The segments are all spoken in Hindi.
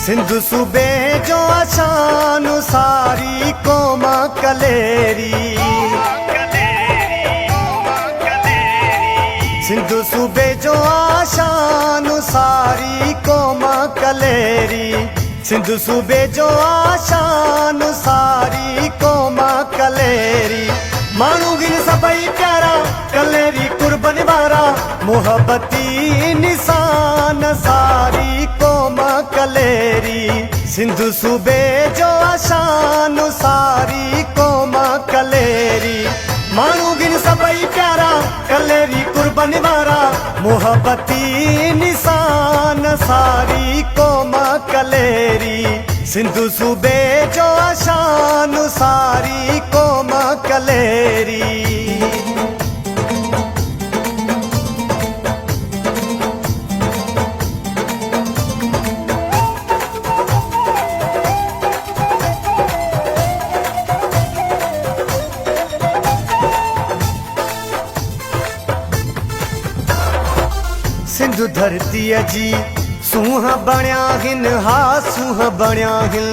सिंधु सूबे जो आशान सारी कोमा कलेरी। सिंधु सूबे जो आशान सारी कोमा कलेरी। सिंधु सूबे जो आशान सारी कोमा कलेरी। मानू गिन सबई प्यारा कलेरी कुर्बन वारा मोहब्बती निशान सारी कोमा कलेरी। सिंधु सूबे जो आशान सारी कोमा कलेरी। मानू गिन सबई प्यारा कलेरी कुर्बन वारा मोहब्बती निशान सारी कोमा कलेरी। सिंधु सूबे जो आशान सारी कोमा कलेरी। सिंधु धरती जी सूहा बणिया हिन हा सूहा बणिया हिन।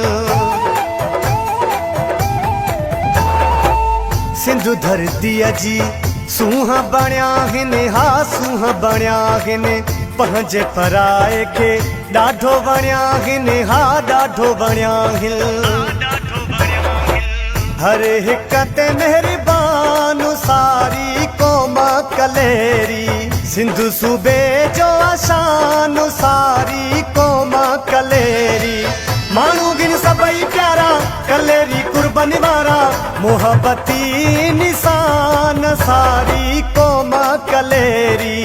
सिंधु धरती जी सूहा बणिया हिन हा सूहा बणिया हिन। पंहिंजे पराए खे ॾाढो वणिया हिन हा ॾाढो वणिया हिन। हर हिक ते मेहरबान सारी कोमा कलेरी। सिंधु सूबे जो आशान सारी कोमा कलेरी। मानू गिन सबई प्यारा कलेरी कुर्बन वारा मोहब्बती निशान सारी कोमा कलेरी।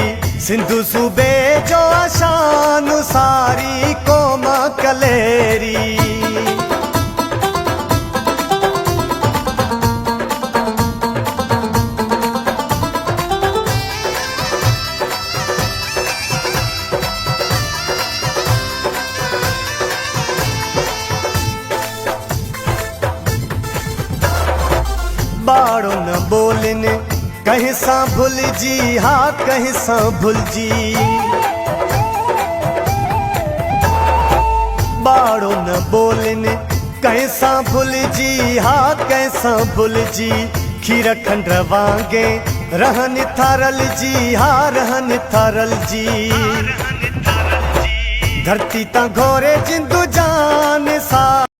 सिंधु सूबे जो आशान सारी कोमा कलेरी। बाड़ो न बोलिन कहीं सा भूल जी हा कहीं सा भूल जी। बाड़ो न बोलिन कहीं सा भूल जी हा कहीं सा भूल जी। खीर खंड वांगे रहन थारल जी हा रहन थारल जी। धरती ता घोरे जिंदू जान सा